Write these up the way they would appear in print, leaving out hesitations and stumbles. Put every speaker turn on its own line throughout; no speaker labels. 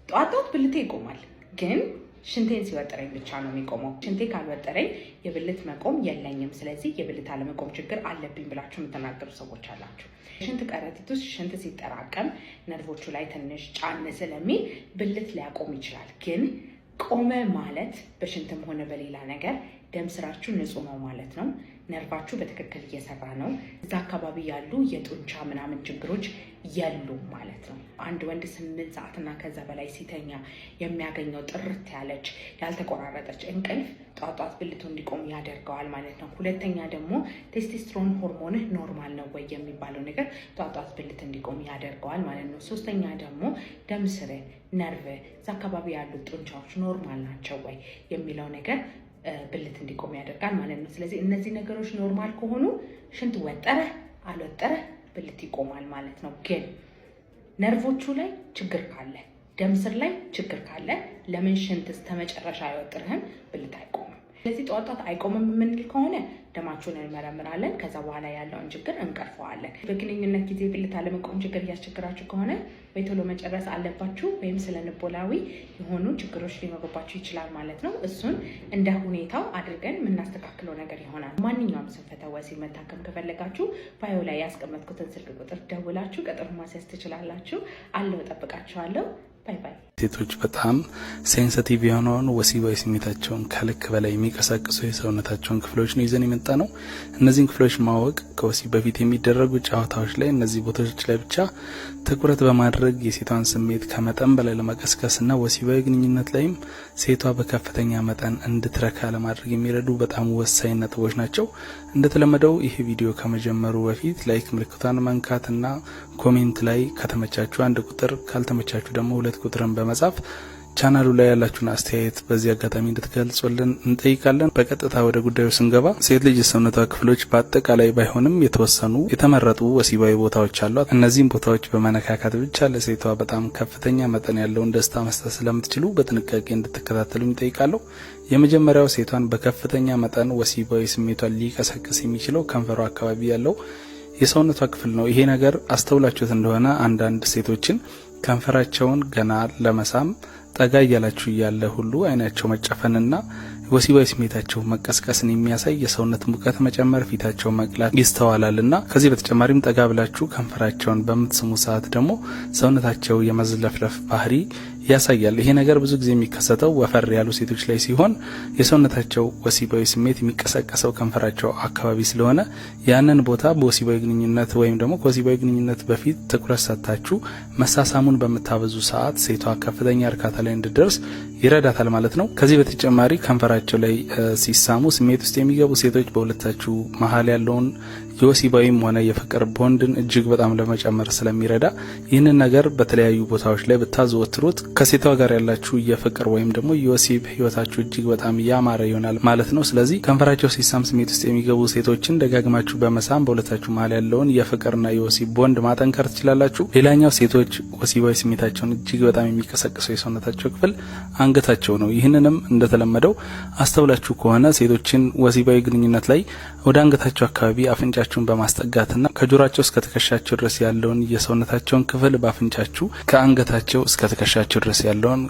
ጧት ብልቴ ይቆማል ግን ሽንቴን ሲወጥረኝ ብቻ ነው የሚቆመው። ሽንቴ ካልወጠረኝ የብልት መቆም የለኝም። ስለዚህ የብልት አለመቆም ችግር አለብኝ ብላችሁ የምትናገሩ ሰዎች አላችሁ። ሽንት ከረጢት ውስጥ ሽንት ሲጠራቀም ነርቮቹ ላይ ትንሽ ጫን ስለሚል ብልት ሊያቆም ይችላል። ግን ቆመ ማለት በሽንትም ሆነ በሌላ ነገር ደም ስራችሁ ንጹህ ነው ማለት ነው። ነርቫችሁ በትክክል እየሰራ ነው። እዛ አካባቢ ያሉ የጡንቻ ምናምን ችግሮች የሉም ማለት ነው። አንድ ወንድ 8 ሰዓትና ከዛ በላይ ሲተኛ የሚያገኘው ጥርት ያለች ያልተቆራረጠች እንቅልፍ ጧት ብልቱ እንዲቆም ያደርገዋል ማለት ነው። ሁለተኛ ደግሞ ቴስቶስትሮን ሆርሞንህ ኖርማል ነው ወይ የሚባለው ነገር ጧት ብልት እንዲቆም ያደርገዋል ማለት ነው። ሶስተኛ ደግሞ ደም ስር፣ ነርቭ፣ እዛ አካባቢ ያሉ ጡንቻዎች ኖርማል ናቸው ወይ የሚለው ነገር ብልት እንዲቆም ያደርጋል ማለት ነው። ስለዚህ እነዚህ ነገሮች ኖርማል ከሆኑ ሽንት ወጠረ አልወጠረ ብልት ይቆማል ማለት ነው። ግን ነርቮቹ ላይ ችግር ካለ፣ ደም ስር ላይ ችግር ካለ ለምን ሽንት እስከመጨረሻ አይወጥርህም? ብልት አይቆምም። ስለዚህ ጧት አይቆምም የምንል ከሆነ ደማችሁን እንመረምራለን። ከዛ በኋላ ያለውን ችግር እንቀርፈዋለን። በግንኙነት ጊዜ ብልት አለመቆም ችግር እያስቸግራችሁ ከሆነ ወይ ቶሎ መጨረስ አለባችሁ ወይም ስለ ንቦላዊ የሆኑ ችግሮች ሊኖርባችሁ ይችላል ማለት ነው። እሱን እንደ ሁኔታው አድርገን የምናስተካክለው ነገር ይሆናል። ማንኛውም ስንፈተ ወሲብ መታከም ከፈለጋችሁ ባዮ ላይ ያስቀመጥኩትን ስልክ ቁጥር ደውላችሁ ቀጠሮ ማስያዝ ትችላላችሁ። አለው ጠብቃችኋለሁ። ባይ ባይ።
ሴቶች በጣም ሴንሲቲቭ የሆነውን ወሲባዊ ስሜታቸውን ከልክ በላይ የሚቀሳቅሱ የሰውነታቸውን ክፍሎች ነው ይዘን የመጣ ነው። እነዚህን ክፍሎች ማወቅ ከወሲብ በፊት የሚደረጉ ጨዋታዎች ላይ እነዚህ ቦታዎች ላይ ብቻ ትኩረት በማድረግ የሴቷን ስሜት ከመጠን በላይ ለመቀስቀስና ወሲባዊ ግንኙነት ላይም ሴቷ በከፍተኛ መጠን እንድትረካ ለማድረግ የሚረዱ በጣም ወሳኝ ነጥቦች ናቸው። እንደተለመደው ይህ ቪዲዮ ከመጀመሩ በፊት ላይክ ምልክቷን መንካትና ኮሜንት ላይ ከተመቻችሁ 1 ቁጥር ካልተመቻችሁ ደግሞ 2 ቁጥርን በመጻፍ ቻናሉ ላይ ያላችሁን አስተያየት በዚህ አጋጣሚ እንድትገልጹልን እንጠይቃለን። በቀጥታ ወደ ጉዳዩ ስንገባ ሴት ልጅ የሰውነቷ ክፍሎች በአጠቃላይ ባይሆንም የተወሰኑ የተመረጡ ወሲባዊ ቦታዎች አሏት። እነዚህም ቦታዎች በመነካካት ብቻ ለሴቷ በጣም ከፍተኛ መጠን ያለውን ደስታ መስጠት ስለምትችሉ በጥንቃቄ እንድትከታተሉ እንጠይቃለሁ። የመጀመሪያው ሴቷን በከፍተኛ መጠን ወሲባዊ ስሜቷን ሊቀሰቅስ የሚችለው ከንፈሯ አካባቢ ያለው የሰውነቷ ክፍል ነው። ይሄ ነገር አስተውላችሁት እንደሆነ አንዳንድ ሴቶችን ከንፈራቸውን ገና ለመሳም ጠጋ እያላችሁ እያለ ሁሉ አይናቸው መጨፈንና ወሲባዊ ስሜታቸው መቀስቀስን የሚያሳይ የሰውነት ሙቀት መጨመር፣ ፊታቸው መቅላት ይስተዋላልና ከዚህ በተጨማሪም ጠጋ ብላችሁ ከንፈራቸውን በምትስሙ ሰዓት ደግሞ ሰውነታቸው የመዝለፍለፍ ባህሪ ያሳያል። ይሄ ነገር ብዙ ጊዜ የሚከሰተው ወፈር ያሉ ሴቶች ላይ ሲሆን የሰውነታቸው ወሲባዊ ስሜት የሚቀሰቀሰው ከንፈራቸው አካባቢ ስለሆነ ያንን ቦታ በወሲባዊ ግንኙነት ወይም ደግሞ ከወሲባዊ ግንኙነት በፊት ትኩረት ሰጥታችሁ መሳሳሙን በምታበዙ ሰዓት ሴቷ ከፍተኛ እርካታ ላይ እንድትደርስ ይረዳታል ማለት ነው። ከዚህ በተጨማሪ ከንፈራቸው ላይ ሲሳሙ ስሜት ውስጥ የሚገቡ ሴቶች በሁለታችሁ መሀል ያለውን የወሲባዊም ሆነ የፍቅር ቦንድን እጅግ በጣም ለመጨመር ስለሚረዳ ይህንን ነገር በተለያዩ ቦታዎች ላይ ብታዘወትሩት ከሴቷ ጋር ያላችሁ የፍቅር ወይም ደግሞ የወሲብ ህይወታችሁ እጅግ በጣም ያማረ ይሆናል ማለት ነው። ስለዚህ ከንፈራቸው ሲሳም ስሜት ውስጥ የሚገቡ ሴቶችን ደጋግማችሁ በመሳም በሁለታችሁ መሀል ያለውን የፍቅርና የወሲብ ቦንድ ማጠንከር ትችላላችሁ። ሌላኛው ሴቶች ወሲባዊ ስሜታቸውን እጅግ በጣም የሚቀሰቅሰው የሰውነታቸው ክፍል አንገታቸው ነው። ይህንንም እንደተለመደው አስተውላችሁ ከሆነ ሴቶችን ወሲባዊ ግንኙነት ላይ ወደ አንገታቸው አካባቢ አፍንጫችሁን በማስጠጋትና ከጆሮአቸው እስከ ትከሻቸው ድረስ ያለውን የሰውነታቸውን ክፍል በአፍንጫችሁ ከአንገታቸው እስከ ትከሻቸው ድረስ ያለውን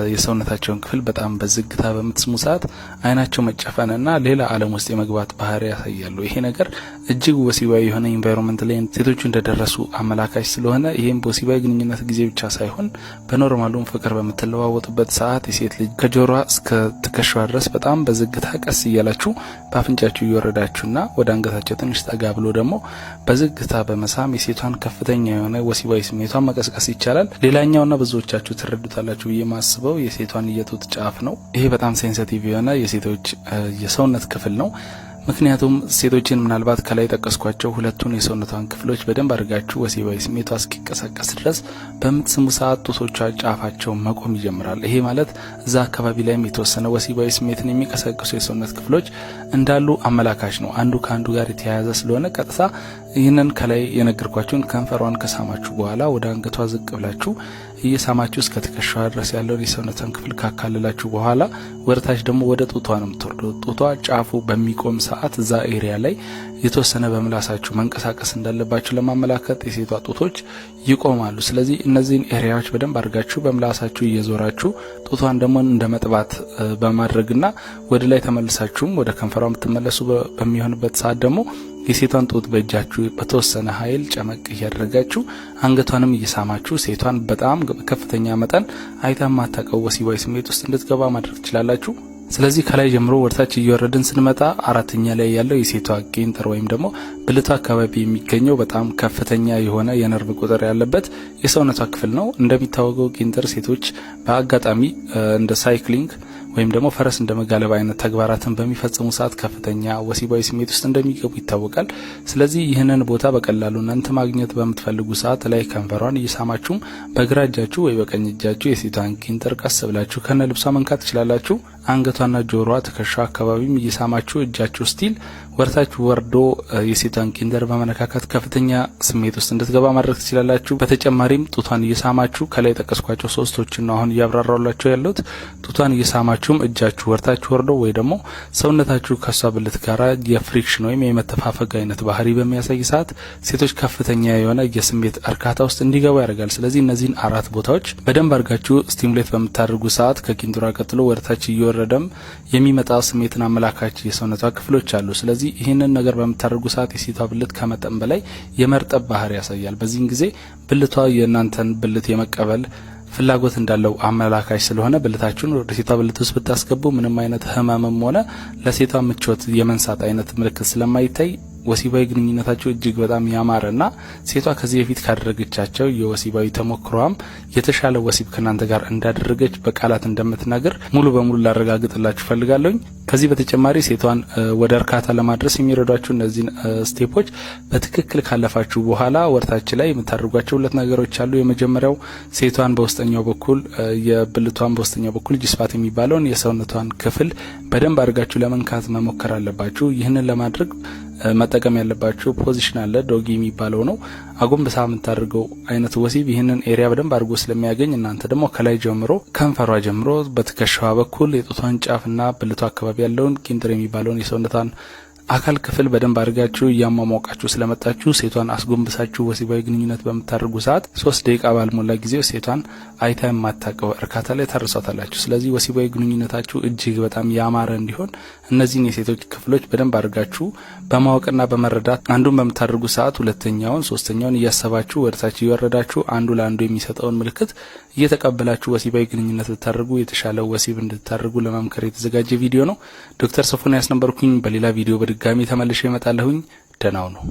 የሰውነታቸውን ክፍል በጣም በዝግታ በምትስሙ ሰዓት አይናቸው መጨፈንና ሌላ ዓለም ውስጥ የመግባት ባህሪ ያሳያሉ። ይሄ ነገር እጅግ ወሲባዊ የሆነ ኢንቫይሮንመንት ላይ ሴቶቹ እንደደረሱ አመላካች ስለሆነ ይሄም በወሲባዊ ግንኙነት ጊዜ ብቻ ሳይሆን በኖርማሉም ፍቅር በምትለዋወጡበት ሰዓት የሴት ልጅ ከጆሮዋ እስከ ትከሻዋ ድረስ በጣም በዝግታ ቀስ እያላችሁ በአፍንጫችሁ እየወረዳችሁና ወደ አንገታቸው ትንሽ ጠጋ ብሎ ደግሞ በዝግታ በመሳም የሴቷን ከፍተኛ የሆነ ወሲባዊ ስሜቷን መቀስቀስ ይቻላል። ሌላኛውና ብዙዎቻችሁ ትረዱታላችሁ ብዬ ማስበው የሴቷን የጡት ጫፍ ነው። ይሄ በጣም ሴንሲቲቭ የሆነ የሴቶች የሰውነት ክፍል ነው። ምክንያቱም ሴቶችን ምናልባት ከላይ ጠቀስኳቸው ሁለቱን የሰውነቷን ክፍሎች በደንብ አድርጋችሁ ወሲባዊ ስሜቷ እስኪቀሰቀስ ድረስ በምትስሙ ሰዓት ጡቶቿ ጫፋቸው መቆም ይጀምራል። ይሄ ማለት እዛ አካባቢ ላይም የተወሰነ ወሲባዊ ስሜትን የሚቀሰቅሱ የሰውነት ክፍሎች እንዳሉ አመላካች ነው። አንዱ ከአንዱ ጋር የተያያዘ ስለሆነ ቀጥታ ይህንን ከላይ የነገርኳችሁን ከንፈሯን ከሳማችሁ በኋላ ወደ አንገቷ ዝቅ ብላችሁ እየሳማችሁ እስከ ትከሻዋ ድረስ ያለውን የሰውነቷን ክፍል ካካለላችሁ በኋላ ወደታች ደግሞ ወደ ጡቷ ነው የምትወርደው። ጡቷ ጫፉ በሚቆም ሰዓት እዛ ኤሪያ ላይ የተወሰነ በምላሳችሁ መንቀሳቀስ እንዳለባችሁ ለማመላከት የሴቷ ጡቶች ይቆማሉ። ስለዚህ እነዚህን ኤሪያዎች በደንብ አድርጋችሁ በምላሳችሁ እየዞራችሁ ጡቷን ደግሞ እንደ መጥባት በማድረግና ወደ ላይ ተመልሳችሁም ወደ ከንፈሯ የምትመለሱ በሚሆንበት ሰዓት ደግሞ የሴቷን ጡት በእጃችሁ በተወሰነ ኃይል ጨመቅ እያደረጋችሁ አንገቷንም እየሳማችሁ ሴቷን በጣም ከፍተኛ መጠን አይታ ማታውቀው ወሲባዊ ስሜት ውስጥ እንድትገባ ማድረግ ትችላላችሁ። ስለዚህ ከላይ ጀምሮ ወደታች እየወረድን ስንመጣ አራተኛ ላይ ያለው የሴቷ ቄንጠር ወይም ደግሞ ብልቷ አካባቢ የሚገኘው በጣም ከፍተኛ የሆነ የነርቭ ቁጥር ያለበት የሰውነቷ ክፍል ነው። እንደሚታወቀው ቄንጠር ሴቶች በአጋጣሚ እንደ ሳይክሊንግ ወይም ደግሞ ፈረስ እንደመጋለብ አይነት ተግባራትን በሚፈጽሙ ሰዓት ከፍተኛ ወሲባዊ ስሜት ውስጥ እንደሚገቡ ይታወቃል። ስለዚህ ይህንን ቦታ በቀላሉ እናንተ ማግኘት በምትፈልጉ ሰዓት ላይ ከንፈሯን እየሳማችሁም በግራ እጃችሁ ወይ በቀኝ እጃችሁ የሴቷን ቄንጠር ቀስ ብላችሁ ከነ ልብሷ መንካት ትችላላችሁ። አንገቷና ጆሮዋ ትከሻ አካባቢም እየሳማችሁ እጃችሁ ስቲል ወርታችሁ ወርዶ የሴቷን ቄንጠር በመነካካት ከፍተኛ ስሜት ውስጥ እንድትገባ ማድረግ ትችላላችሁ። በተጨማሪም ጡቷን እየሳማችሁ ከላይ ጠቀስኳቸው ሶስቶችን ነው አሁን እያብራራላችሁ ያለሁት። ጡቷን እየሳማችሁም እጃችሁ ወርታችሁ ወርዶ ወይ ደግሞ ሰውነታችሁ ከሷ ብልት ጋራ የፍሪክሽን ወይም የመተፋፈግ አይነት ባህሪ በሚያሳይ ሰዓት ሴቶች ከፍተኛ የሆነ የስሜት እርካታ ውስጥ እንዲገቡ ያደርጋል። ስለዚህ እነዚህን አራት ቦታዎች በደንብ አድርጋችሁ ስቲሙሌት በምታደርጉ ሰዓት ከቄንጠሯ ቀጥሎ ወርታች እየወረደም የሚመጣ ስሜትን አመላካች የሰውነቷ ክፍሎች አሉ። ስለዚህ ይህንን ነገር በምታደርጉ ሰዓት የሴቷ ብልት ከመጠን በላይ የመርጠብ ባህሪ ያሳያል። በዚህን ጊዜ ብልቷ የእናንተን ብልት የመቀበል ፍላጎት እንዳለው አመላካች ስለሆነ ብልታችሁን ወደ ሴቷ ብልት ውስጥ ብታስገቡ ምንም አይነት ህመምም ሆነ ለሴቷ ምቾት የመንሳት አይነት ምልክት ስለማይታይ ወሲባዊ ግንኙነታቸው እጅግ በጣም ያማረና ሴቷ ከዚህ በፊት ካደረገቻቸው የወሲባዊ ተሞክሯም የተሻለ ወሲብ ከናንተ ጋር እንዳደረገች በቃላት እንደምትናገር ሙሉ በሙሉ ላረጋግጥላችሁ ፈልጋለሁ። ከዚህ በተጨማሪ ሴቷን ወደ እርካታ ለማድረስ የሚረዷችሁ እነዚህን ስቴፖች በትክክል ካለፋችሁ በኋላ ወርታች ላይ የምታደርጓቸው ሁለት ነገሮች አሉ። የመጀመሪያው ሴቷን በውስጠኛው በኩል የብልቷን በውስጠኛው በኩል ጂስፓት የሚባለውን የሰውነቷን ክፍል በደንብ አድርጋችሁ ለመንካት መሞከር አለባችሁ። ይህንን ለማድረግ መጠቀም ያለባችሁ ፖዚሽን አለ፣ ዶጊ የሚባለው ነው። አጎንብሳ የምታደርገው አይነት ወሲብ ይህንን ኤሪያ በደንብ አድርጎ ስለሚያገኝ እናንተ ደግሞ ከላይ ጀምሮ ከንፈሯ ጀምሮ በትከሻዋ በኩል የጡቷን ጫፍና ብልቷ አካባቢ ያለውን ቄንጠር የሚባለውን የሰውነቷን አካል ክፍል በደንብ አድርጋችሁ እያሟሟቃችሁ ስለመጣችሁ ሴቷን አስጎንብሳችሁ ወሲባዊ ግንኙነት በምታደርጉ ሰዓት 3 ደቂቃ ባልሞላ ጊዜ ሴቷን አይታ የማታውቀው እርካታ ላይ ታርሷታላችሁ። ስለዚህ ወሲባዊ ግንኙነታችሁ እጅግ በጣም ያማረ እንዲሆን እነዚህን የሴቶች ክፍሎች በደንብ አድርጋችሁ በማወቅና በመረዳት አንዱን በምታደርጉ ሰዓት ሁለተኛውን ሶስተኛውን እያሰባችሁ ወደታች እየወረዳችሁ አንዱ ለአንዱ የሚሰጠውን ምልክት እየተቀበላችሁ ወሲባዊ ግንኙነት ብታደርጉ የተሻለ ወሲብ እንድታደርጉ ለመምከር የተዘጋጀ ቪዲዮ ነው። ዶክተር ሶፎንያስ ነበርኩኝ። በሌላ ቪዲዮ በድጋሚ ተመልሼ እመጣለሁኝ። ደህናው ነው።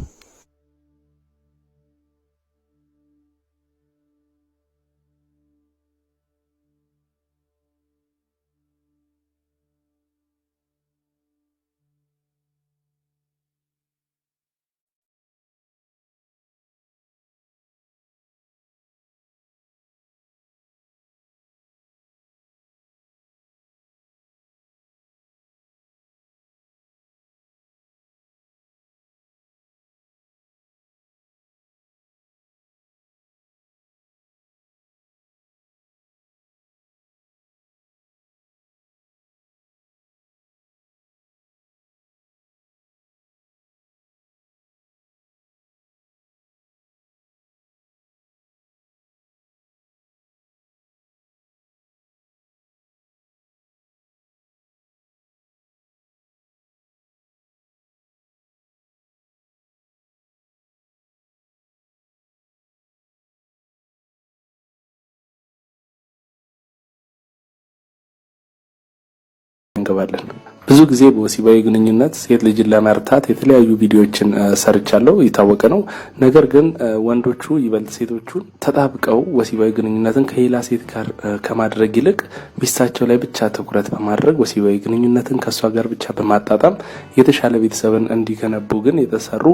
እንገባለን። ብዙ ጊዜ በወሲባዊ ግንኙነት ሴት ልጅን ለመርታት የተለያዩ ቪዲዮዎችን ሰርቻለሁ፣ የታወቀ ነው። ነገር ግን ወንዶቹ ይበልጥ ሴቶቹን ተጣብቀው ወሲባዊ ግንኙነትን ከሌላ ሴት ጋር ከማድረግ ይልቅ ሚስታቸው ላይ ብቻ ትኩረት በማድረግ ወሲባዊ ግንኙነትን ከሷ ጋር ብቻ በማጣጣም የተሻለ ቤተሰብን እንዲገነቡ ግን የተሰሩ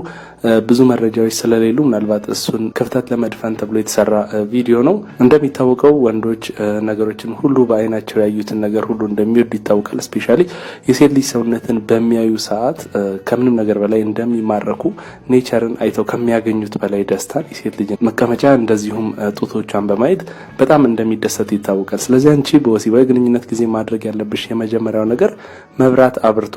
ብዙ መረጃዎች ስለሌሉ ምናልባት እሱን ክፍተት ለመድፈን ተብሎ የተሰራ ቪዲዮ ነው። እንደሚታወቀው ወንዶች ነገሮችን ሁሉ በአይናቸው ያዩትን ነገር ሁሉ እንደሚወዱ ይታወቃል። ስፔሻሊ የሴት ልጅ ሰውነትን በሚያዩ ሰዓት ከምንም ነገር በላይ እንደሚማረኩ ኔቸርን አይተው ከሚያገኙት በላይ ደስታን የሴት ልጅ መቀመጫ እንደዚሁም ጡቶቿን በማየት በጣም እንደሚደሰት ይታወቃል። ስለዚህ አንቺ በወሲባዊ ግንኙነት ጊዜ ማድረግ ያለብሽ የመጀመሪያው ነገር መብራት አብርቶ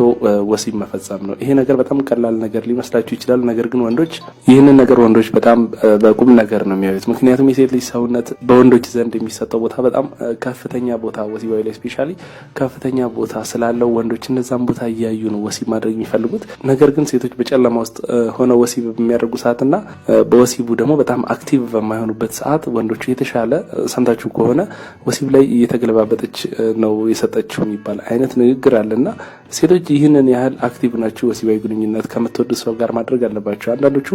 ወሲብ መፈጸም ነው። ይሄ ነገር በጣም ቀላል ነገር ሊመስላችሁ ይችላል። ነገር ግን ወንዶች ይህንን ነገር በጣም በቁም ነገር ነው የሚያዩት። ምክንያቱም የሴት ልጅ ሰውነት በወንዶች ዘንድ የሚሰጠው ቦታ በጣም ከፍተኛ ቦታ ወሲባዊ ላይ ስፔሻሊ ከፍተኛ ቦታ ስላለው ወንዶች እነዛን ቦታ እያዩ ነው ወሲብ ማድረግ የሚፈልጉት። ነገር ግን ሴቶች በጨለማ ውስጥ ሆነው ወሲብ በሚያደርጉ ሰዓትና በወሲቡ ደግሞ በጣም አክቲቭ በማይሆኑበት ሰዓት ወንዶቹ የተሻለ ሰምታችሁ ከሆነ ወሲብ ላይ እየተገለባበጠች ነው የሰጠችው የሚባል አይነት ንግግር አለና ሴቶች ይህንን ያህል አክቲቭ ናቸው ወሲባዊ ግንኙነት ከምትወዱት ሰው ጋር ማድረግ አለባቸው። አንዳንዶቹ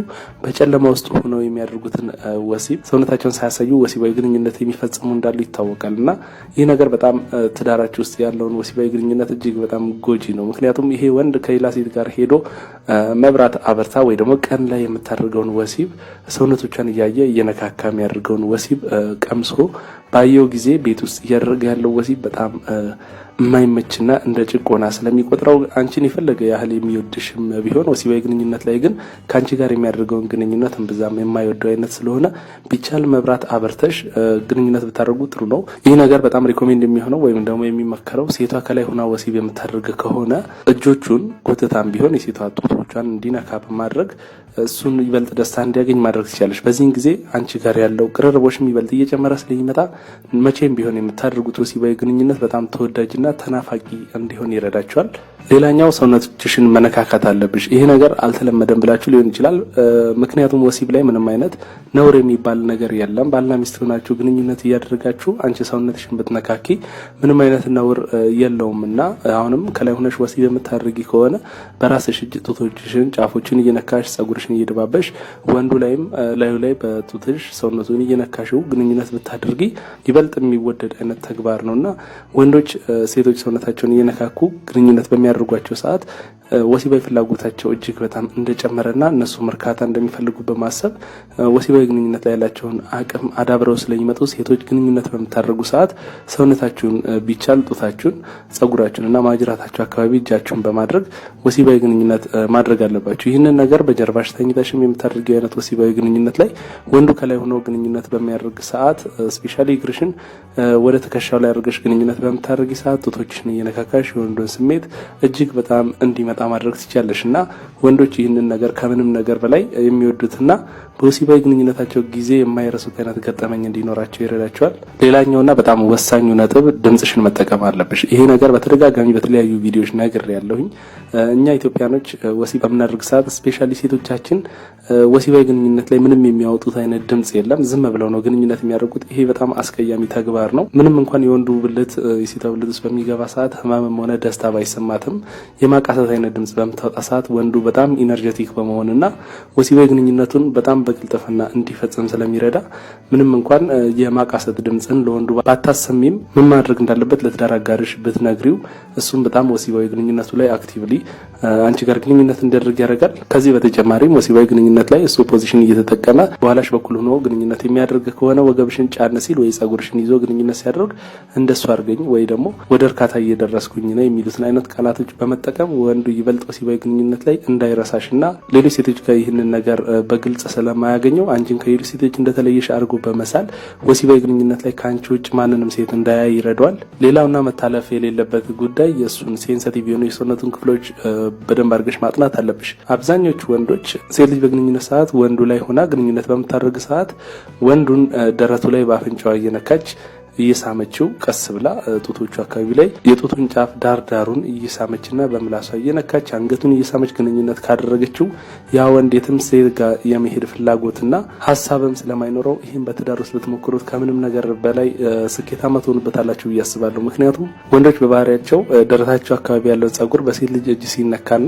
በጨለማ ውስጥ ሆነው የሚያደርጉትን ወሲብ ሰውነታቸውን ሳያሳዩ ወሲባዊ ግንኙነት የሚፈጽሙ እንዳሉ ይታወቃል እና ይህ ነገር በጣም ትዳራቸው ውስጥ ያለውን ወሲባዊ ግንኙነት እጅግ በጣም ጎጂ ነው። ምክንያቱም ይሄ ወንድ ከሌላ ሴት ጋር ሄዶ መብራት አበርታ ወይ ደግሞ ቀን ላይ የምታደርገውን ወሲብ ሰውነቶቿን እያየ እየነካካ የሚያደርገውን ወሲብ ቀምሶ ባየው ጊዜ ቤት ውስጥ እያደረገ ያለው ወሲብ በጣም የማይመችና እንደ ጭቆና ስለሚቆጥረው አንቺን የፈለገ ያህል የሚወድሽም ቢሆን ወሲባዊ ግንኙነት ላይ ግን ከአንቺ ጋር የሚያደርገውን ግንኙነት እምብዛም የማይወደው አይነት ስለሆነ ቢቻል መብራት አበርተሽ ግንኙነት ብታደርጉ ጥሩ ነው። ይህ ነገር በጣም ሪኮሜንድ የሚሆነው ወይም ደግሞ የሚመከረው ሴቷ ከላይ ሆና ወሲብ የምታደርግ ከሆነ እጆቹን ጎትታም ቢሆን የሴቷ ጡቶቿን እንዲነካ በማድረግ እሱን ይበልጥ ደስታ እንዲያገኝ ማድረግ ትችላለሽ። በዚህን ጊዜ አንቺ ጋር ያለው ቅርርቦሽም ይበልጥ እየጨመረ ስለሚመጣ መቼም ቢሆን የምታደርጉት ወሲባዊ ግንኙነት በጣም ተወዳጅና ተናፋቂ እንዲሆን ይረዳቸዋል። ሌላኛው ሰውነትሽን መነካካት አለብሽ። ይሄ ነገር አልተለመደም ብላችሁ ሊሆን ይችላል። ምክንያቱም ወሲብ ላይ ምንም አይነት ነውር የሚባል ነገር የለም። ባልና ሚስት ሆናችሁ ግንኙነት እያደረጋችሁ አንቺ ሰውነትሽን ብትነካኪ ምንም አይነት ነውር የለውምና አሁንም ከላይ ሆነሽ ወሲብ የምታደርጊ ከሆነ በራስሽ እጅ ጡቶችሽን ጫፎችን እየነካሽ ጸጉርሽን እየደባበሽ ወንዱ ላይም ላዩ ላይ በጡትሽ ሰውነቱን እየነካሽው ግንኙነት ብታደርጊ ይበልጥ የሚወደድ አይነት ተግባር ነውና ወንዶች ሴቶች ሰውነታቸውን እየነካኩ ግንኙነት በሚያደርጓቸው ሰዓት ወሲባዊ ፍላጎታቸው እጅግ በጣም እንደጨመረና እነሱ እርካታ እንደሚፈልጉ በማሰብ ወሲባዊ ግንኙነት ላይ ያላቸውን አቅም አዳብረው ስለሚመጡ ሴቶች ግንኙነት በምታደርጉ ሰዓት ሰውነታችሁን ቢቻል ጡታችሁን፣ ጸጉራችሁንና ማጅራታችሁ አካባቢ እጃችሁን በማድረግ ወሲባዊ ግንኙነት ማድረግ አለባችሁ። ይህንን ነገር በጀርባሽ ተኝተሽም የምታደርጊው አይነት ወሲባዊ ግንኙነት ላይ ወንዱ ከላይ ሆኖ ግንኙነት በሚያደርግ ሰዓት ስፔሻሊ እግርሽን ወደ ትከሻው ላይ አድርገሽ ግንኙነት በምታደርጊ ሰዓት ጡቶችሽን እየነካካሽ የወንዱን ስሜት እጅግ በጣም እንዲመጣ ማድረግ ትችላለሽ እና ወንዶች ይህንን ነገር ከምንም ነገር በላይ የሚወዱትና በወሲባዊ ግንኙነታቸው ጊዜ የማይረሱት አይነት ገጠመኝ እንዲኖራቸው ይረዳቸዋል። ሌላኛውና በጣም ወሳኙ ነጥብ ድምጽሽን መጠቀም አለብሽ። ይሄ ነገር በተደጋጋሚ በተለያዩ ቪዲዮዎች ነግሬያለሁኝ። እኛ ኢትዮጵያኖች ወሲብ በምናደርግ ሰዓት ስፔሻሊ ሴቶቻችን ወሲባዊ ግንኙነት ላይ ምንም የሚያወጡት አይነት ድምጽ የለም። ዝም ብለው ነው ግንኙነት የሚያደርጉት። ይሄ በጣም አስቀያሚ ተግባር ነው። ምንም እንኳን የወንዱ ብልት የሴቷ ብልት ውስጥ በሚገባ ሰዓት ህመምም ሆነ ደስታ ባይሰማትም የማቃሰት አይነት ድምጽ በምታወጣ ሰዓት ወንዱ በጣም ኢነርጄቲክ በመሆንና ወሲባዊ ግንኙነቱን በጣም በቅልጥፍና እንዲፈጽም ስለሚረዳ ምንም እንኳን የማቃሰት ድምጽን ለወንዱ ባታሰሚም ምን ማድረግ እንዳለበት ለትዳር አጋርሽ ብትነግሪው እሱም በጣም ወሲባዊ ግንኙነቱ ላይ አክቲቭሊ አንቺ ጋር ግንኙነት እንዲያደርግ ያደርጋል። ከዚህ በተጨማሪም ወሲባዊ ግንኙነት ላይ እሱ ፖዚሽን እየተጠቀመ በኋላሽ በኩል ሆኖ ግንኙነት የሚያደርግ ከሆነ ወገብሽን ጫን ሲል ወይ ጸጉርሽን ይዞ ግንኙነት ሲያደርግ እንደሱ አድርገኝ ወይ ደግሞ ወደ እርካታ እየደረስኩኝ ነው የሚሉትን አይነት ቃላቶች በመጠቀም ወንዱ ይበልጥ ወሲባዊ ግንኙነት ላይ እንዳይረሳሽና ሌሎች ሴቶች ጋር ይህንን ነገር በግልጽ ስለማያገኘው አንቺን ከሌሎች ሴቶች እንደተለየሽ አድርጎ በመሳል ወሲባዊ ግንኙነት ላይ ከአንቺ ውጭ ማንንም ሴት እንዳያይ ይረዳዋል። ሌላውና መታለፍ የሌለበት ጉዳይ የእሱን ሴንሲቲቭ የሆኑ የሰውነቱን ክፍሎች በደንብ አድርገሽ ማጥናት አለብሽ። አብዛኞቹ ወንዶች ሴት ልጅ በግንኙነት ሰዓት ወንዱ ላይ ሆና ግንኙነት በምታደርግ ሰዓት ወንዱን ደረቱ ላይ በአፍንጫዋ እየነካች እየሳመችው ቀስ ብላ ጡቶቹ አካባቢ ላይ የጡቱን ጫፍ ዳሩን እየሳመችና በምላሷ እየነካች አንገቱን እየሳመች ግንኙነት ካደረገችው ያ ወንድ የትም ሴት ጋር የመሄድ ፍላጎትና ሀሳብም ስለማይኖረው ይህን በትዳር ውስጥ ብትሞክሩት ከምንም ነገር በላይ ስኬታማ ትሆኑበታላችሁ ብዬ አስባለሁ። ምክንያቱም ወንዶች በባህሪያቸው ደረታቸው አካባቢ ያለውን ጸጉር በሴት ልጅ እጅ ሲነካና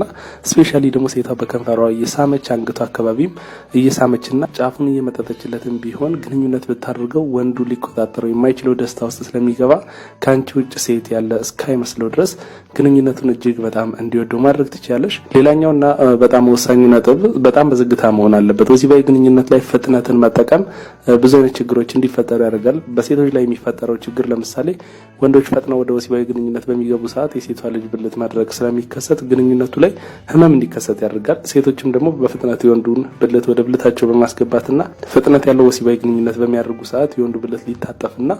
ስፔሻሊ ደግሞ ሴቷ በከንፈሯ እየሳመች አንገቱ አካባቢም እየሳመችና ጫፉን እየመጠጠችለትም ቢሆን ግንኙነት ብታደርገው ወንዱ ሊቆጣጠረው የማይችለው በሚወደው ደስታ ውስጥ ስለሚገባ ከአንቺ ውጭ ሴት ያለ እስካይመስለው ድረስ ግንኙነቱን እጅግ በጣም እንዲወደው ማድረግ ትችላለሽ። ሌላኛውና በጣም ወሳኙ ነጥብ በጣም በዝግታ መሆን አለበት። ወሲባዊ ግንኙነት ላይ ፍጥነትን መጠቀም ብዙ አይነት ችግሮች እንዲፈጠሩ ያደርጋል። በሴቶች ላይ የሚፈጠረው ችግር ለምሳሌ ወንዶች ፈጥነው ወደ ወሲባዊ ግንኙነት በሚገቡ ሰዓት የሴቷ ልጅ ብልት ማድረግ ስለሚከሰት ግንኙነቱ ላይ ህመም እንዲከሰት ያደርጋል። ሴቶችም ደግሞ በፍጥነት የወንዱን ብልት ወደ ብልታቸው በማስገባትና ፍጥነት ያለው ወሲባዊ ግንኙነት በሚያደርጉ ሰዓት የወንዱ ብልት ሊታጠፍና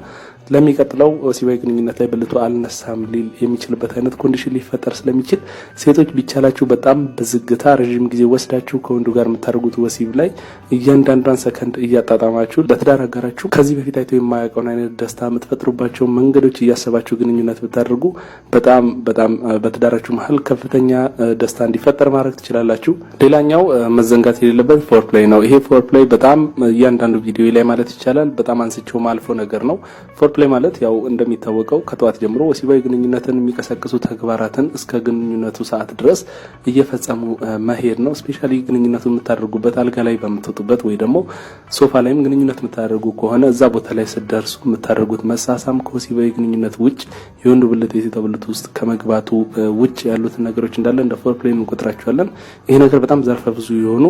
ለሚቀጥለው ወሲባዊ ግንኙነት ላይ ብልቱ አልነሳም ሊል የሚችልበት አይነት ኮንዲሽን ሊፈጠር ስለሚችል ሴቶች ቢቻላችሁ በጣም በዝግታ ረጅም ጊዜ ወስዳችሁ ከወንዱ ጋር የምታደርጉት ወሲብ ላይ እያንዳንዷን ሰከንድ እያጣጣማችሁ ለትዳር አጋራችሁ ከዚህ በፊት አይቶ የማያውቀውን አይነት ደስታ የምትፈጥሩባቸው መንገዶች እያሰባችሁ ግንኙነት ብታደርጉ በጣም በትዳራችሁ መሀል ከፍተኛ ደስታ እንዲፈጠር ማድረግ ትችላላችሁ። ሌላኛው መዘንጋት የሌለበት ፎርፕሌይ ነው። ይሄ ፎርፕሌይ በጣም እያንዳንዱ ቪዲዮ ላይ ማለት ይቻላል በጣም አንስቼው ማልፎ ነገር ነው። ፎርፕሌይ ማለት ያው እንደሚታወቀው ከጠዋት ጀምሮ ወሲባዊ ግንኙነትን የሚቀሰቅሱ ተግባራትን እስከ ግንኙነቱ ሰዓት ድረስ እየፈጸሙ መሄድ ነው። ስፔሻሊ ግንኙነቱ የምታደርጉበት አልጋ ላይ በምትወጡበት ወይ ደግሞ ሶፋ ላይም ግንኙነት የምታደርጉ ከሆነ እዛ ቦታ ላይ ስትደርሱ የምታደርጉት መሳሳም ከወሲባዊ ግንኙነት ውጭ የወንዱ ብልት የሴቷ ብልት ውስጥ ከመግባቱ ውጭ ያሉትን ነገሮች እንዳለ እንደ ፎርፕሌይ እንቆጥራቸዋለን። ይሄ ነገር በጣም ዘርፈ ብዙ የሆኑ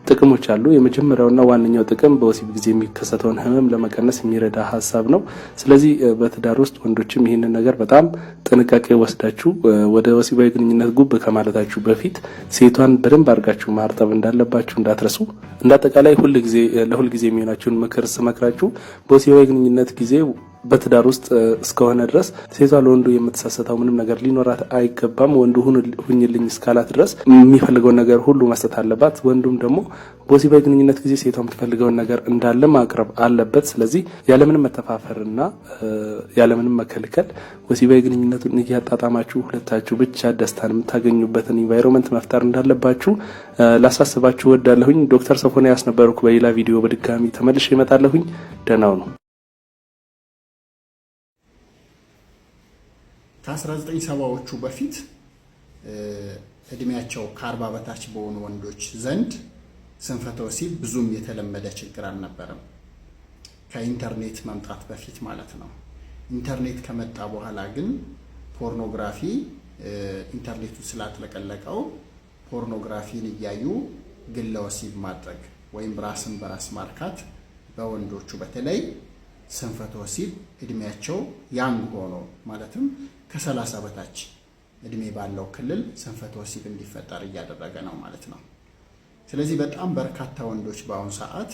ጥቅሞች አሉ። የመጀመሪያውና ዋነኛው ጥቅም በወሲብ ጊዜ የሚከሰተውን ህመም ለመቀነስ የሚረዳ ሀሳብ ነው። ስለዚህ በትዳር ውስጥ ወንዶችም ይህንን ነገር በጣም ጥንቃቄ ወስዳችሁ ወደ ወሲባዊ ግንኙነት ጉብ ከማለታችሁ በፊት ሴቷን በደንብ አድርጋችሁ ማርጠብ እንዳለባችሁ እንዳትረሱ። እንዳጠቃላይ ለሁል ጊዜ የሚሆናችሁን ምክር ስመክራችሁ በወሲባዊ ግንኙነት ጊዜ በትዳር ውስጥ እስከሆነ ድረስ ሴቷ ለወንዱ የምትሳሰተው ምንም ነገር ሊኖራት አይገባም። ወንዱ ሁኝልኝ እስካላት ድረስ የሚፈልገውን ነገር ሁሉ መስጠት አለባት። ወንዱም ደግሞ በወሲባዊ ግንኙነት ጊዜ ሴቷ የምትፈልገውን ነገር እንዳለ ማቅረብ አለበት። ስለዚህ ያለምንም መተፋፈርና ያለምንም መከልከል ወሲባዊ ግንኙነቱን እያጣጣማችሁ ሁለታችሁ ብቻ ደስታን የምታገኙበትን ኢንቫይሮንመንት መፍጠር እንዳለባችሁ ላሳስባችሁ ወዳለሁኝ። ዶክተር ሶፎንያስ ነበርኩ። በሌላ ቪዲዮ በድጋሚ ተመልሼ እመጣለሁኝ። ደህናው ነው።
ከ1970ዎቹ በፊት እድሜያቸው ከ40 በታች በሆኑ ወንዶች ዘንድ ስንፈተ ወሲብ ብዙም የተለመደ ችግር አልነበረም። ከኢንተርኔት መምጣት በፊት ማለት ነው። ኢንተርኔት ከመጣ በኋላ ግን ፖርኖግራፊ ኢንተርኔቱ ስላጥለቀለቀው ፖርኖግራፊን እያዩ ግለ ወሲብ ማድረግ ወይም ራስን በራስ ማርካት በወንዶቹ በተለይ ስንፈተ ወሲብ እድሜያቸው ያንግ ሆኖ ማለትም ከ30 በታች እድሜ ባለው ክልል ስንፈተ ወሲብ እንዲፈጠር እያደረገ ነው ማለት ነው። ስለዚህ በጣም በርካታ ወንዶች በአሁኑ ሰዓት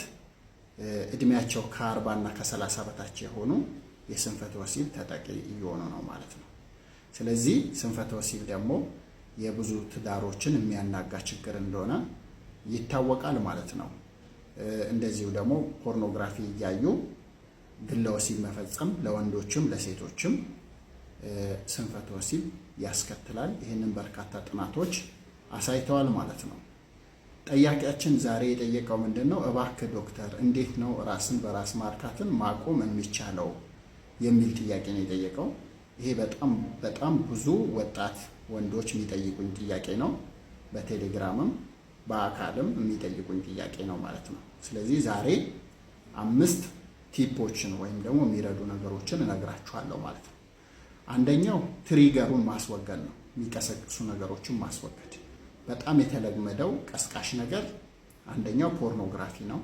እድሜያቸው ከ40 እና ከ30 በታች የሆኑ የስንፈተ ወሲብ ተጠቂ እየሆኑ ነው ማለት ነው። ስለዚህ ስንፈተ ወሲብ ደግሞ የብዙ ትዳሮችን የሚያናጋ ችግር እንደሆነ ይታወቃል ማለት ነው። እንደዚሁ ደግሞ ፖርኖግራፊ እያዩ ግለ ወሲብ መፈጸም ለወንዶችም ለሴቶችም ስንፈተ ወሲብ ያስከትላል። ይህንን በርካታ ጥናቶች አሳይተዋል ማለት ነው። ጠያቂያችን ዛሬ የጠየቀው ምንድነው? እባክህ ዶክተር እንዴት ነው ራስን በራስ ማርካትን ማቆም የሚቻለው የሚል ጥያቄ ነው የጠየቀው። ይሄ በጣም ብዙ ወጣት ወንዶች የሚጠይቁኝ ጥያቄ ነው። በቴሌግራምም በአካልም የሚጠይቁኝ ጥያቄ ነው ማለት ነው። ስለዚህ ዛሬ 5 ቲፖችን ወይም ደግሞ የሚረዱ ነገሮችን እነግራችኋለሁ ማለት ነው። አንደኛው ትሪገሩን ማስወገድ ነው። የሚቀሰቅሱ ነገሮችን ማስወገድ። በጣም የተለመደው ቀስቃሽ ነገር አንደኛው ፖርኖግራፊ ነው።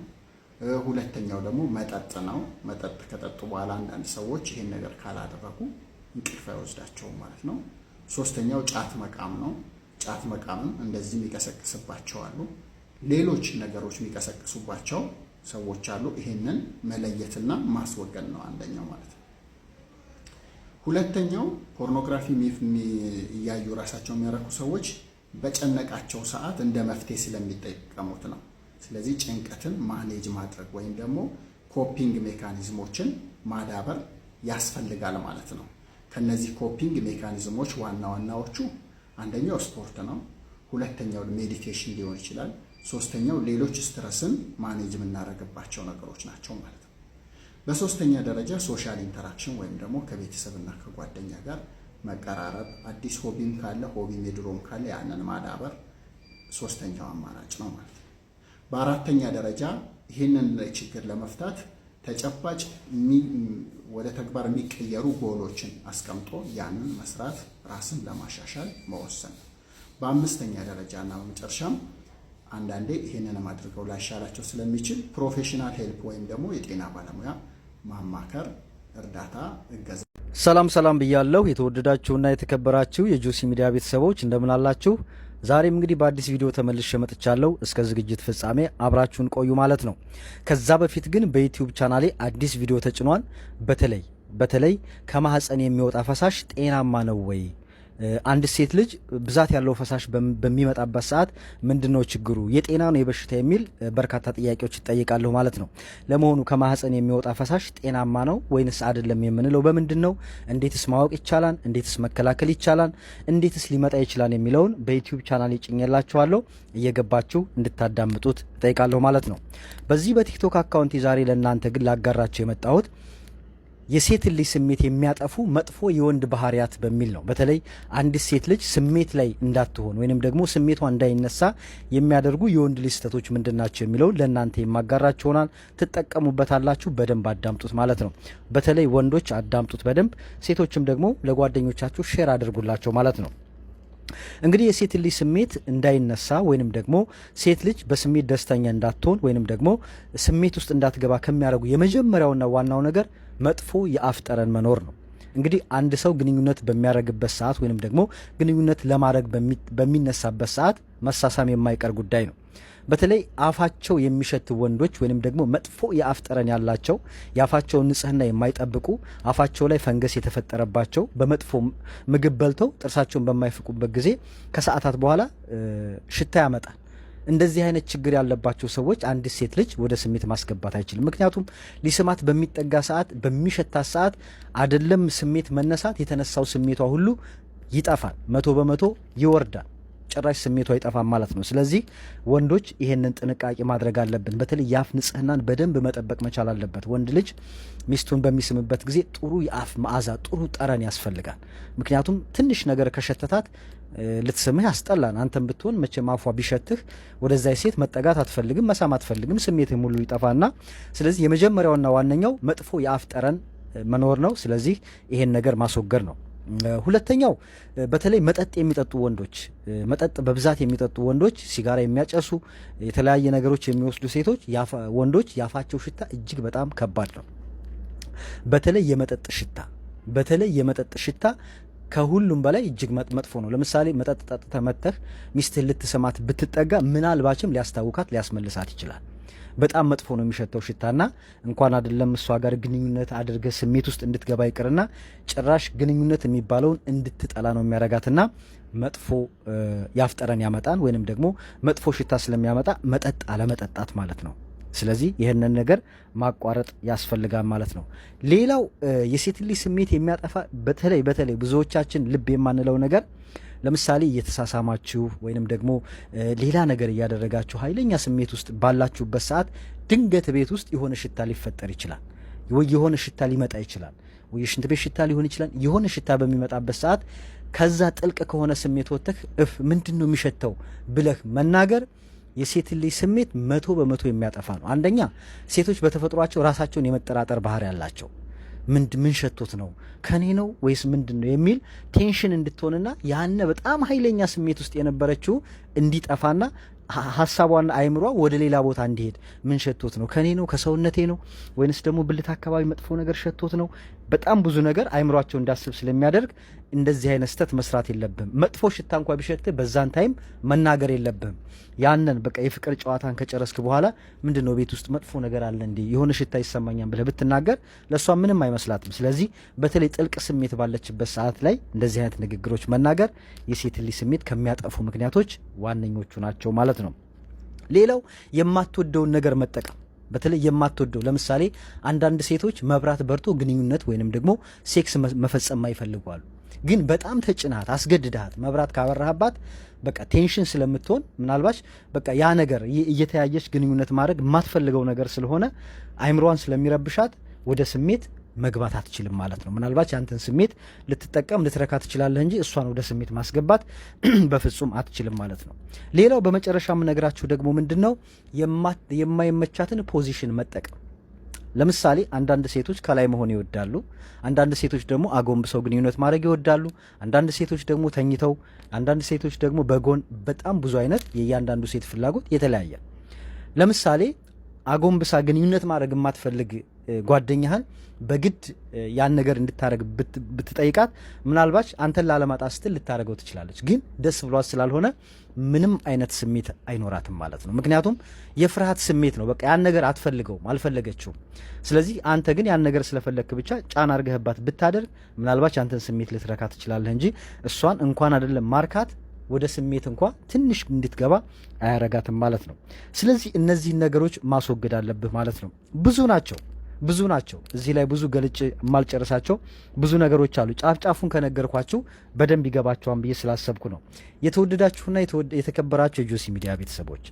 ሁለተኛው ደግሞ መጠጥ ነው። መጠጥ ከጠጡ በኋላ አንዳንድ ሰዎች ይሄን ነገር ካላደረጉ እንቅልፍ አይወስዳቸውም ማለት ነው። ሶስተኛው ጫት መቃም ነው። ጫት መቃምም እንደዚህ የሚቀሰቅስባቸው አሉ። ሌሎች ነገሮች የሚቀሰቅሱባቸው ሰዎች አሉ። ይሄንን መለየትና ማስወገድ ነው አንደኛው ማለት ነው። ሁለተኛው ፖርኖግራፊ እያዩ ራሳቸው የሚያረኩ ሰዎች በጨነቃቸው ሰዓት እንደ መፍትሄ ስለሚጠቀሙት ነው። ስለዚህ ጭንቀትን ማኔጅ ማድረግ ወይም ደግሞ ኮፒንግ ሜካኒዝሞችን ማዳበር ያስፈልጋል ማለት ነው። ከነዚህ ኮፒንግ ሜካኒዝሞች ዋና ዋናዎቹ አንደኛው ስፖርት ነው። ሁለተኛው ሜዲቴሽን ሊሆን ይችላል። ሶስተኛው ሌሎች ስትረስን ማኔጅ የምናደርግባቸው ነገሮች ናቸው ማለት ነው። በሶስተኛ ደረጃ ሶሻል ኢንተራክሽን ወይም ደግሞ ከቤተሰብና ከጓደኛ ጋር መቀራረብ፣ አዲስ ሆቢም ካለ ሆቢም የድሮም ካለ ያንን ማዳበር ሶስተኛው አማራጭ ነው ማለት ነው። በአራተኛ ደረጃ ይህንን ችግር ለመፍታት ተጨባጭ ወደ ተግባር የሚቀየሩ ጎሎችን አስቀምጦ ያንን መስራት፣ ራስን ለማሻሻል መወሰን። በአምስተኛ ደረጃና በመጨረሻም አንዳንዴ ይሄንንም አድርገው ላይሻላቸው ስለሚችል ፕሮፌሽናል ሄልፕ ወይም ደግሞ የጤና ባለሙያ ማማከር፣ እርዳታ፣ እገዛ።
ሰላም ብያለሁ። የተወደዳችሁና የተከበራችሁ የጆሲ ሚዲያ ቤተሰቦች እንደምን አላችሁ? ዛሬም እንግዲህ በአዲስ ቪዲዮ ተመልሼ መጥቻለሁ። እስከ ዝግጅት ፍጻሜ አብራችሁን ቆዩ ማለት ነው። ከዛ በፊት ግን በዩቲዩብ ቻናሌ አዲስ ቪዲዮ ተጭኗል። በተለይ ከማህፀን የሚወጣ ፈሳሽ ጤናማ ነው ወይ? አንድ ሴት ልጅ ብዛት ያለው ፈሳሽ በሚመጣበት ሰዓት ምንድነው ችግሩ? የጤና ነው የበሽታ የሚል በርካታ ጥያቄዎች ይጠይቃሉ ማለት ነው። ለመሆኑ ከማህፀን የሚወጣ ፈሳሽ ጤናማ ነው ወይንስ አይደለም የምንለው በምንድን ነው? እንዴትስ ማወቅ ይቻላል? እንዴትስ መከላከል ይቻላል? እንዴትስ ሊመጣ ይችላል የሚለውን በዩቲዩብ ቻናል ይጭኝላችኋለሁ። እየገባችሁ እንድታዳምጡት እጠይቃለሁ ማለት ነው። በዚህ በቲክቶክ አካውንት ዛሬ ለእናንተ ግን ላጋራችሁ የመጣሁት የሴት ልጅ ስሜት የሚያጠፉ መጥፎ የወንድ ባህሪያት በሚል ነው። በተለይ አንዲት ሴት ልጅ ስሜት ላይ እንዳትሆን ወይንም ደግሞ ስሜቷ እንዳይነሳ የሚያደርጉ የወንድ ልጅ ስህተቶች ምንድናቸው የሚለውን ለእናንተ የማጋራችሁ ይሆናል። ትጠቀሙበታላችሁ። በደንብ አዳምጡት ማለት ነው። በተለይ ወንዶች አዳምጡት በደንብ፣ ሴቶችም ደግሞ ለጓደኞቻችሁ ሼር አድርጉላቸው ማለት ነው። እንግዲህ የሴት ልጅ ስሜት እንዳይነሳ ወይንም ደግሞ ሴት ልጅ በስሜት ደስተኛ እንዳትሆን ወይንም ደግሞ ስሜት ውስጥ እንዳትገባ ከሚያደርጉ የመጀመሪያውና ዋናው ነገር መጥፎ የአፍ ጠረን መኖር ነው። እንግዲህ አንድ ሰው ግንኙነት በሚያደርግበት ሰዓት ወይንም ደግሞ ግንኙነት ለማድረግ በሚነሳበት ሰዓት መሳሳም የማይቀር ጉዳይ ነው። በተለይ አፋቸው የሚሸት ወንዶች ወይንም ደግሞ መጥፎ የአፍ ጠረን ያላቸው፣ የአፋቸውን ንጽህና የማይጠብቁ፣ አፋቸው ላይ ፈንገስ የተፈጠረባቸው፣ በመጥፎ ምግብ በልተው ጥርሳቸውን በማይፍቁበት ጊዜ ከሰዓታት በኋላ ሽታ ያመጣል። እንደዚህ አይነት ችግር ያለባቸው ሰዎች አንዲት ሴት ልጅ ወደ ስሜት ማስገባት አይችልም። ምክንያቱም ሊስማት በሚጠጋ ሰዓት፣ በሚሸታት ሰዓት አይደለም ስሜት መነሳት፣ የተነሳው ስሜቷ ሁሉ ይጠፋል፣ 100% ይወርዳል። ጭራሽ ስሜቷ አይጠፋም ማለት ነው። ስለዚህ ወንዶች ይሄንን ጥንቃቄ ማድረግ አለብን። በተለይ የአፍ ንጽህናን በደንብ መጠበቅ መቻል አለበት። ወንድ ልጅ ሚስቱን በሚስምበት ጊዜ ጥሩ የአፍ መዓዛ፣ ጥሩ ጠረን ያስፈልጋል። ምክንያቱም ትንሽ ነገር ከሸተታት ልትስምህ ያስጠላን። አንተም ብትሆን መቼም አፏ ቢሸትህ ወደዛ ሴት መጠጋት አትፈልግም፣ መሳም አትፈልግም፣ ስሜትህ ሙሉ ይጠፋና ስለዚህ የመጀመሪያውና ዋነኛው መጥፎ የአፍ ጠረን መኖር ነው። ስለዚህ ይሄን ነገር ማስወገድ ነው። ሁለተኛው በተለይ መጠጥ የሚጠጡ ወንዶች፣ መጠጥ በብዛት የሚጠጡ ወንዶች፣ ሲጋራ የሚያጨሱ፣ የተለያየ ነገሮች የሚወስዱ ሴቶች፣ ወንዶች የአፋቸው ሽታ እጅግ በጣም ከባድ ነው። በተለይ የመጠጥ ሽታ ከሁሉም በላይ እጅግ መጥፎ ነው። ለምሳሌ መጠጥ ጠጥተህ መጥተህ ሚስትህን ልትስማት ብትጠጋ ምናልባችም ሊያስታውካት ሊያስመልሳት ይችላል። በጣም መጥፎ ነው የሚሸተው ሽታና እንኳን አይደለም እሷ ጋር ግንኙነት አድርገህ ስሜት ውስጥ እንድትገባ ይቅርና ጭራሽ ግንኙነት የሚባለውን እንድትጠላ ነው የሚያረጋትና መጥፎ የአፍ ጠረን ያመጣን ወይንም ደግሞ መጥፎ ሽታ ስለሚያመጣ መጠጥ አለመጠጣት ማለት ነው። ስለዚህ ይህንን ነገር ማቋረጥ ያስፈልጋል ማለት ነው። ሌላው የሴት ልጅ ስሜት የሚያጠፋ በተለይ ብዙዎቻችን ልብ የማንለው ነገር ለምሳሌ እየተሳሳማችሁ ወይንም ደግሞ ሌላ ነገር እያደረጋችሁ ኃይለኛ ስሜት ውስጥ ባላችሁበት ሰዓት ድንገት ቤት ውስጥ የሆነ ሽታ ሊፈጠር ይችላል፣ ወይ የሆነ ሽታ ሊመጣ ይችላል፣ ወይ የሽንት ቤት ሽታ ሊሆን ይችላል። የሆነ ሽታ በሚመጣበት ሰዓት ከዛ ጥልቅ ከሆነ ስሜት ወጥተህ ምንድን ነው የሚሸተው ብለህ መናገር የሴት ልጅ ስሜት 100% የሚያጠፋ ነው። አንደኛ ሴቶች በተፈጥሯቸው ራሳቸውን የመጠራጠር ባህሪ ያላቸው፣ ምን ሸቶት ነው ከኔ ነው ወይስ ምንድን ነው የሚል ቴንሽን እንድትሆንና ያነ በጣም ኃይለኛ ስሜት ውስጥ የነበረችው እንዲጠፋና ሀሳቧና አይምሯ ወደ ሌላ ቦታ እንዲሄድ ምን ሸቶት ነው ከኔ ነው ከሰውነቴ ነው ወይንስ ደግሞ ብልት አካባቢ መጥፎ ነገር ሸቶት ነው፣ በጣም ብዙ ነገር አይምሯቸው እንዳስብ ስለሚያደርግ እንደዚህ አይነት ስህተት መስራት የለብህም። መጥፎ ሽታ እንኳ ቢሸትህ በዛን ታይም መናገር የለብህም። ያንን በቃ የፍቅር ጨዋታን ከጨረስክ በኋላ ምንድነው ቤት ውስጥ መጥፎ ነገር አለ እንዴ የሆነ ሽታ ይሰማኛል ብለህ ብትናገር ለሷ ምንም አይመስላትም። ስለዚህ በተለይ ጥልቅ ስሜት ባለችበት ሰዓት ላይ እንደዚህ አይነት ንግግሮች መናገር የሴት ልጅ ስሜት ከሚያጠፉ ምክንያቶች ዋነኞቹ ናቸው ማለት ነው። ሌላው የማትወደውን ነገር መጠቀም፣ በተለይ የማትወደው ለምሳሌ አንዳንድ ሴቶች መብራት በርቶ ግንኙነት ወይንም ደግሞ ሴክስ መፈጸም አይፈልጓሉ። ግን በጣም ተጭናት አስገድዳት መብራት ካበራህባት በቃ ቴንሽን ስለምትሆን ምናልባች በቃ ያ ነገር እየተያየች ግንኙነት ማድረግ የማትፈልገው ነገር ስለሆነ አይምሯን ስለሚረብሻት ወደ ስሜት መግባት አትችልም ማለት ነው። ምናልባት ያንተን ስሜት ልትጠቀም ልትረካ ትችላለህ እንጂ እሷን ወደ ስሜት ማስገባት በፍጹም አትችልም ማለት ነው። ሌላው በመጨረሻ የምነግራችሁ ደግሞ ምንድነው የማይመቻትን ፖዚሽን መጠቀም። ለምሳሌ አንዳንድ ሴቶች ከላይ መሆን ይወዳሉ፣ አንዳንድ ሴቶች ደግሞ አጎንብሰው ግንኙነት ማድረግ ይወዳሉ፣ አንዳንድ ሴቶች ደግሞ ተኝተው፣ አንዳንድ ሴቶች ደግሞ በጎን በጣም ብዙ አይነት የእያንዳንዱ ሴት ፍላጎት የተለያየ። ለምሳሌ አጎንብሳ ግንኙነት ማድረግ የማትፈልግ ጓደኛህን በግድ ያን ነገር እንድታረግ ብትጠይቃት ምናልባት አንተን ላለማጣት ስትል ልታረገው ትችላለች። ግን ደስ ብሏት ስላልሆነ ምንም አይነት ስሜት አይኖራትም ማለት ነው። ምክንያቱም የፍርሃት ስሜት ነው። በቃ ያን ነገር አትፈልገውም፣ አልፈለገችውም። ስለዚህ አንተ ግን ያን ነገር ስለፈለግክ ብቻ ጫና አርገህባት ብታደርግ ምናልባት አንተን ስሜት ልትረካ ትችላለህ እንጂ እሷን እንኳን አይደለም ማርካት ወደ ስሜት እንኳን ትንሽ እንድትገባ አያረጋትም ማለት ነው። ስለዚህ እነዚህን ነገሮች ማስወገድ አለብህ ማለት ነው። ብዙ ናቸው። እዚህ ላይ ብዙ ገልጭ የማልጨርሳቸው ብዙ ነገሮች አሉ። ጫፍጫፉን ከነገርኳችሁ በደንብ ይገባችኋል ብዬ ስላሰብኩ ነው። የተወደዳችሁና የተከበራችሁ የጆሲ ሚዲያ ቤተሰቦች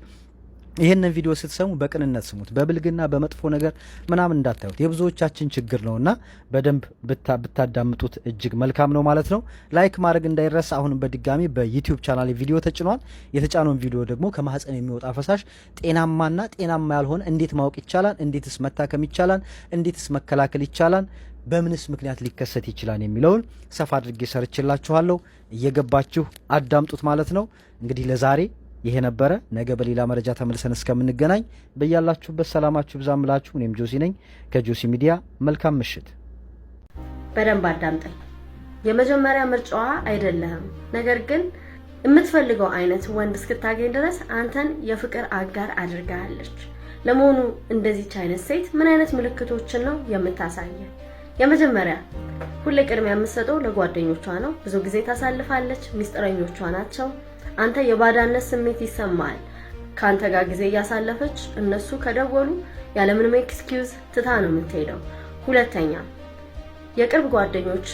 ይህንን ቪዲዮ ስትሰሙ በቅንነት ስሙት። በብልግና በመጥፎ ነገር ምናምን እንዳታዩት፣ የብዙዎቻችን ችግር ነውና በደንብ ብታዳምጡት እጅግ መልካም ነው ማለት ነው። ላይክ ማድረግ እንዳይረሳ። አሁንም በድጋሚ በዩቲዩብ ቻናል ቪዲዮ ተጭኗል። የተጫነውን ቪዲዮ ደግሞ ከማህፀን የሚወጣ ፈሳሽ ጤናማና ጤናማ ያልሆነ እንዴት ማወቅ ይቻላል፣ እንዴትስ መታከም ይቻላል፣ እንዴትስ መከላከል ይቻላል፣ በምንስ ምክንያት ሊከሰት ይችላል የሚለውን ሰፋ አድርጌ ሰርችላችኋለሁ። እየገባችሁ አዳምጡት ማለት ነው። እንግዲህ ለዛሬ ይሄ ነበረ። ነገ በሌላ መረጃ ተመልሰን እስከምንገናኝ በያላችሁበት ሰላማችሁ ብዛ ምላችሁ። እኔም ጆሲ ነኝ ከጆሲ ሚዲያ። መልካም ምሽት።
በደንብ አዳምጠኝ። የመጀመሪያ ምርጫዋ አይደለህም፣ ነገር ግን የምትፈልገው አይነት ወንድ እስክታገኝ ድረስ አንተን የፍቅር አጋር አድርጋለች። ለመሆኑ እንደዚች አይነት ሴት ምን አይነት ምልክቶችን ነው የምታሳየ? የመጀመሪያ ሁሌ ቅድሚያ የምትሰጠው ለጓደኞቿ ነው። ብዙ ጊዜ ታሳልፋለች፣ ሚስጥረኞቿ ናቸው። አንተ የባዳነት ስሜት ይሰማል። ካንተ ጋር ጊዜ እያሳለፈች እነሱ ከደወሉ ያለምንም ኤክስኪውዝ ትታ ነው የምትሄደው። ሁለተኛ የቅርብ ጓደኞች፣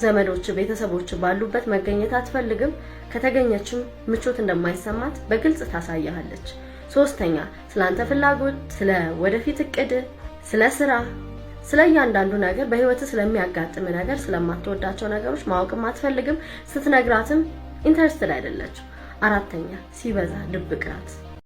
ዘመዶች፣ ቤተሰቦች ባሉበት መገኘት አትፈልግም። ከተገኘችም ምቾት እንደማይሰማት በግልጽ ታሳያለች። ሶስተኛ ስላንተ ፍላጎት፣ ስለ ወደፊት እቅድ፣ ስለ ስራ፣ ስለ እያንዳንዱ ነገር በህይወት ስለሚያጋጥም ነገር፣ ስለማትወዳቸው ነገሮች ማወቅም አትፈልግም። ስትነግራትም ኢንተረስትድ አይደለች። አራተኛ ሲበዛ ድብቅ ናት።